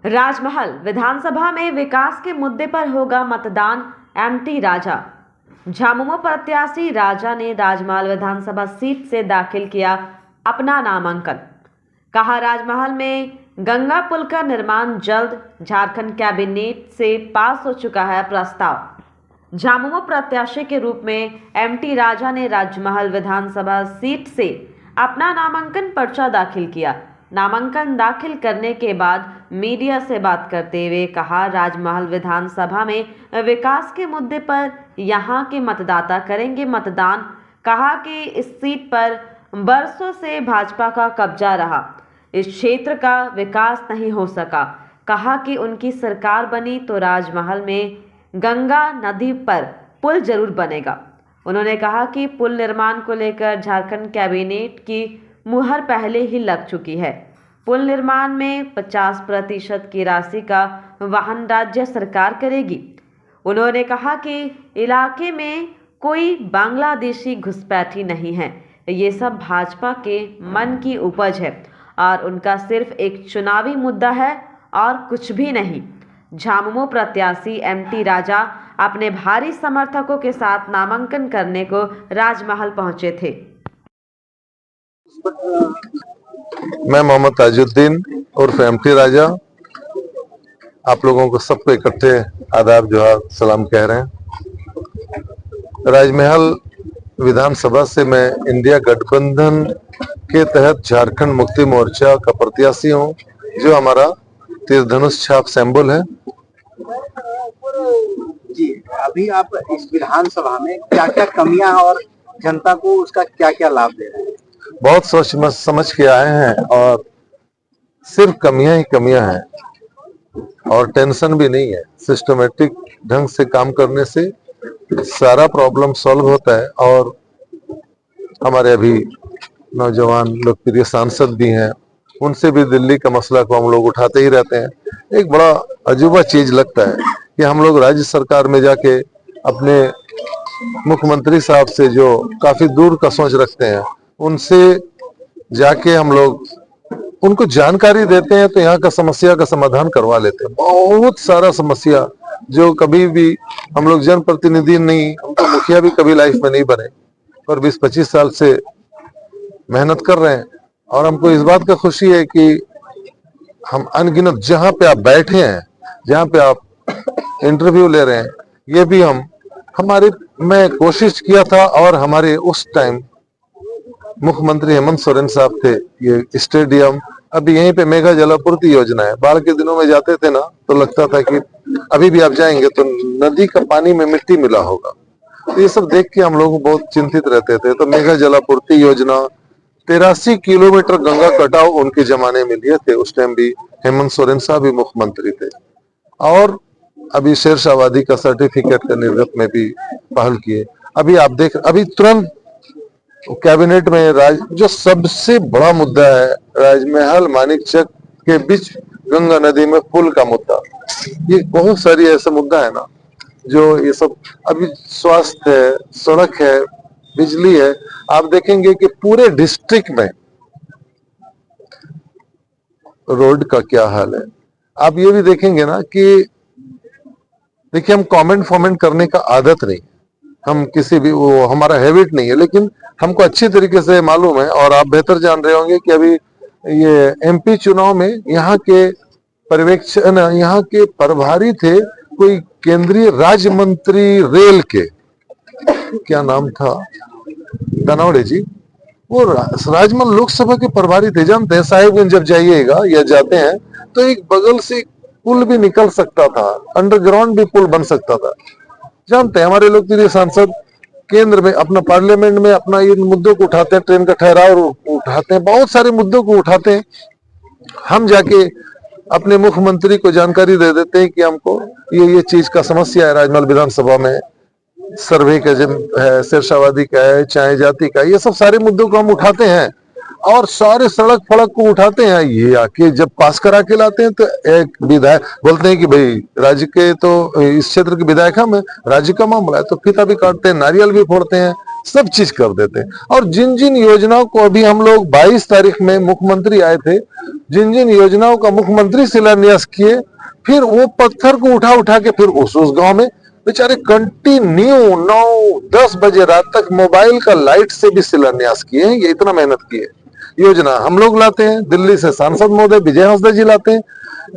राजमहल विधानसभा में विकास के मुद्दे पर होगा मतदान। एमटी राजा। झामुमो प्रत्याशी राजा ने राजमहल विधानसभा सीट से दाखिल किया अपना नामांकन। कहा, राजमहल में गंगा पुल का निर्माण जल्द। झारखंड कैबिनेट से पास हो चुका है प्रस्ताव। झामुमो प्रत्याशी के रूप में एमटी राजा ने राजमहल विधानसभा सीट से अपना नामांकन पर्चा दाखिल किया। नामांकन दाखिल करने के बाद मीडिया से बात करते हुए कहा, राजमहल विधानसभा में विकास के मुद्दे पर यहां के मतदाता करेंगे मतदान। कहा कि इस सीट पर बरसों से भाजपा का कब्जा रहा, इस क्षेत्र का विकास नहीं हो सका। कहा कि उनकी सरकार बनी तो राजमहल में गंगा नदी पर पुल जरूर बनेगा। उन्होंने कहा कि पुल निर्माण को लेकर झारखंड कैबिनेट की मुहर पहले ही लग चुकी है। पुल निर्माण में 50% की राशि का वहन राज्य सरकार करेगी। उन्होंने कहा कि इलाके में कोई बांग्लादेशी घुसपैठी नहीं है, ये सब भाजपा के मन की उपज है और उनका सिर्फ एक चुनावी मुद्दा है और कुछ भी नहीं। झामुमो प्रत्याशी एमटी राजा अपने भारी समर्थकों के साथ नामांकन करने को राजमहल पहुंचे थे। मैं मोहम्मद ताजुद्दीन उर्फ एमटी राजा आप लोगों को सबको इकट्ठे आदाब जोहार सलाम कह रहे हैं। राजमहल विधानसभा से मैं इंडिया गठबंधन के तहत झारखंड मुक्ति मोर्चा का प्रत्याशी हूं, जो हमारा तीरधनुष छाप सिंबल है। जी, अभी आप इस विधानसभा में क्या क्या कमियां और जनता को उसका क्या क्या लाभ दे रहे हैं? बहुत सोच समझ के आए हैं और सिर्फ कमियां ही कमियां हैं और टेंशन भी नहीं है। सिस्टमेटिक ढंग से काम करने से सारा प्रॉब्लम सॉल्व होता है। और हमारे अभी नौजवान लोकप्रिय सांसद भी हैं, उनसे भी दिल्ली का मसला को हम लोग उठाते ही रहते हैं। एक बड़ा अजूबा चीज लगता है कि हम लोग राज्य सरकार में जाके अपने मुख्यमंत्री साहब से, जो काफी दूर का सोच रखते हैं, उनसे जाके हम लोग उनको जानकारी देते हैं तो यहाँ का समस्या का समाधान करवा लेते हैं। बहुत सारा समस्या जो कभी भी हम लोग जनप्रतिनिधि नहीं, हम तो मुखिया भी कभी लाइफ में नहीं बने, पर 20-25 साल से मेहनत कर रहे हैं। और हमको इस बात का खुशी है कि हम अनगिनत जहां पे आप बैठे हैं, जहां पे आप इंटरव्यू ले रहे हैं, ये भी मैं कोशिश किया था। और हमारे उस टाइम मुख्यमंत्री हेमंत सोरेन साहब थे। ये स्टेडियम अभी यहीं पे मेगा जलापूर्ति योजना है। बाढ़ के दिनों में जाते थे ना, तो लगता था कि अभी भी आप जाएंगे तो नदी का पानी में मिट्टी मिला होगा। तो ये सब देख के हम लोग बहुत चिंतित रहते थे। तो मेगा जलापूर्ति योजना 83 किलोमीटर गंगा कटाव उनके जमाने में लिए थे। उस टाइम भी हेमंत सोरेन साहब भी मुख्यमंत्री थे। और अभी शेरशाहबादी का सर्टिफिकेट का निर्गत में भी पहल किए। अभी आप देख, अभी तुरंत कैबिनेट में जो सबसे बड़ा मुद्दा है, राजमहल मानिकचक के बीच गंगा नदी में पुल का मुद्दा। ये बहुत सारी ऐसा मुद्दा है ना, जो ये सब अभी स्वास्थ्य है, सड़क है, बिजली है। आप देखेंगे कि पूरे डिस्ट्रिक्ट में रोड का क्या हाल है। आप ये भी देखेंगे ना कि देखिए, हम कमेंट फॉमेंट करने का आदत नहीं, हम किसी भी, वो हमारा हैबिट नहीं है, लेकिन हमको अच्छी तरीके से मालूम है। और आप बेहतर जान रहे होंगे कि अभी ये एमपी चुनाव में यहाँ के पर्यवेक्षण, यहाँ के प्रभारी थे कोई केंद्रीय राज्य मंत्री रेल के, क्या नाम था, धनौड़े जी, वो राजमहल लोकसभा के प्रभारी थे। जानते हैं, साहिबगंज जब जाइएगा या जाते हैं तो एक बगल से पुल भी निकल सकता था, अंडरग्राउंड भी पुल बन सकता था। जानते हैं, हमारे लोकप्रिय सांसद केंद्र में अपना पार्लियामेंट में अपना इन मुद्दों को उठाते हैं, ट्रेन का ठहराव उठाते हैं, बहुत सारे मुद्दों को उठाते हैं। हम जाके अपने मुख्यमंत्री को जानकारी दे देते हैं कि हमको ये चीज का समस्या है राजमहल विधानसभा में, सर्वे का है, शेरशाहबादी का है, चाहे जाति का, ये सब सारे मुद्दों को हम उठाते हैं और सारे सड़क फड़क को उठाते हैं। ये आके जब पास करा के लाते हैं तो एक विधायक बोलते हैं कि भाई राज्य के तो इस क्षेत्र के विधायक हम, राज्य का मामला है, तो फीता भी काटते हैं, नारियल भी फोड़ते हैं, सब चीज कर देते हैं। और जिन जिन योजनाओं को अभी हम लोग 22 तारीख में मुख्यमंत्री आए थे, जिन जिन योजनाओं का मुख्यमंत्री शिलान्यास किए, फिर वो पत्थर को उठा उठा के फिर उस गांव में बेचारे कंटिन्यू 9-10 बजे रात तक मोबाइल का लाइट से भी शिलान्यास किए हैं। ये इतना मेहनत किए। योजना हम लोग लाते हैं, दिल्ली से सांसद महोदय विजय हंसदा जी लाते हैं,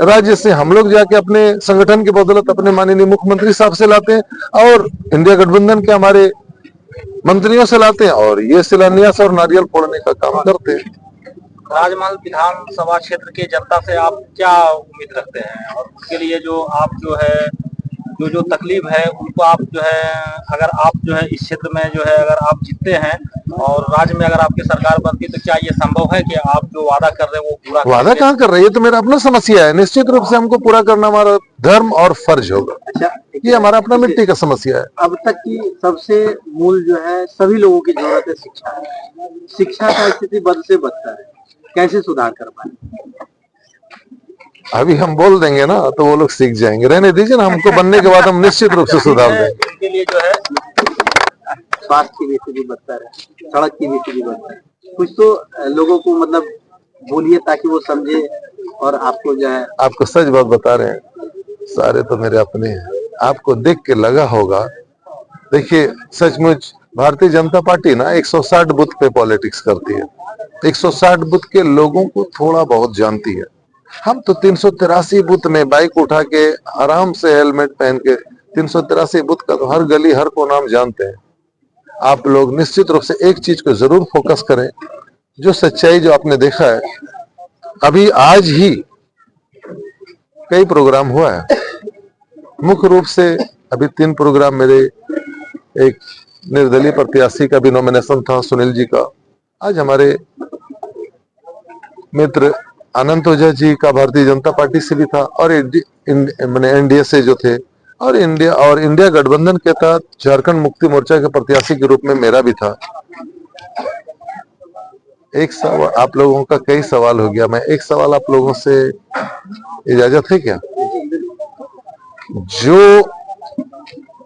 राज्य से हम लोग जाके अपने संगठन की बदौलत अपने माननीय मुख्यमंत्री साहब से लाते हैं, और इंडिया गठबंधन के हमारे मंत्रियों से लाते हैं, और ये शिलान्यास और नारियल फोड़ने का काम करते हैं। राजमहल विधानसभा क्षेत्र के जनता से आप क्या उम्मीद रखते हैं, और उसके लिए जो आप जो है जो तकलीफ है उनको आप जो है, अगर आप जो है इस क्षेत्र में जो है अगर आप जीतते हैं और राज्य में अगर आपकी सरकार बनती, तो क्या ये संभव है कि आप जो वादा कर रहे हैं वो पूरा वादा कहाँ कर रहे हैं? ये तो मेरा अपना समस्या है। निश्चित रूप से हमको पूरा करना हमारा धर्म और फर्ज होगा। अच्छा, ये हमारा अपना मिट्टी का समस्या है। अब तक की सबसे मूल जो है सभी लोगों की जरूरत है शिक्षा। शिक्षा का स्थिति बद से बदतर है, कैसे सुधार कर पाए? अभी हम बोल देंगे ना तो वो लोग सीख जाएंगे। रहने दीजिए ना, हमको बनने के बाद हम निश्चित रूप से सुधार देंगे। इनके लिए जो है स्वास्थ्य की भी स्थिति बदतर है, सड़क की भी स्थिति बदतर है। कुछ तो लोगों को मतलब बोलिए ताकि वो समझे और आपको जो है। आपको सच बात बता रहे हैं, सारे तो मेरे अपने हैं। आपको देख के लगा होगा, देखिए सचमुच भारतीय जनता पार्टी ना 160 बूथ पे पॉलिटिक्स करती है। 160 बूथ के लोगों को थोड़ा बहुत जानती है। हम तो 383 बूथ में बाइक उठा के आराम से हेलमेट पहन के 383 बूथ का तो हर गली हर को नाम जानते हैं। आप लोग निश्चित रूप से एक चीज को जरूर फोकस करें, जो सच्चाई जो आपने देखा है। अभी आज ही कई प्रोग्राम हुआ है, मुख्य रूप से अभी 3 प्रोग्राम मेरे, एक निर्दलीय प्रत्याशी का भी नॉमिनेशन था सुनील जी का, आज हमारे मित्र अनंत ओझा जी का भारतीय जनता पार्टी से भी था, और मैंने एनडीए से जो थे, और इंडिया गठबंधन के तहत झारखंड मुक्ति मोर्चा के प्रत्याशी के रूप में मेरा भी था। एक सवाल आप लोगों का, कई सवाल हो गया, मैं एक सवाल आप लोगों से इजाजत है क्या? जो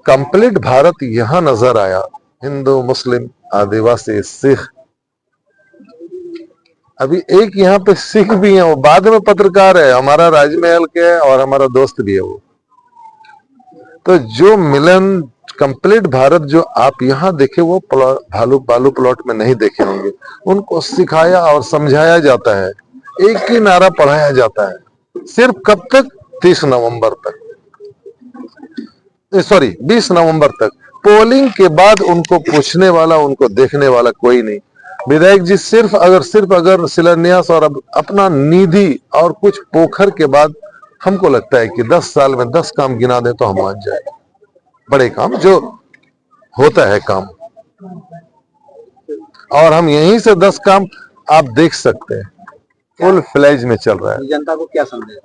कंप्लीट भारत यहां नजर आया, हिंदू मुस्लिम आदिवासी सिख, अभी एक यहाँ पे सिख भी है, वो बाद में पत्रकार है, हमारा राजमहल के है और हमारा दोस्त भी है वो। तो जो मिलन कंप्लीट भारत जो आप यहाँ देखे वो बालू प्लॉट में नहीं देखे होंगे। उनको सिखाया और समझाया जाता है, एक ही नारा पढ़ाया जाता है। सिर्फ कब तक? 30 नवंबर तक, सॉरी 20 नवंबर तक। पोलिंग के बाद उनको पूछने वाला, उनको देखने वाला कोई नहीं। विधायक जी सिर्फ अगर शिलान्यास और अब अपना निधि और कुछ पोखर के बाद हमको लगता है कि 10 साल में 10 काम गिना दे तो हम मान जाए। बड़े काम जो होता है काम, और हम यहीं से 10 काम आप देख सकते हैं, फुल फ्लैज में चल रहा है। जनता को क्या समझे?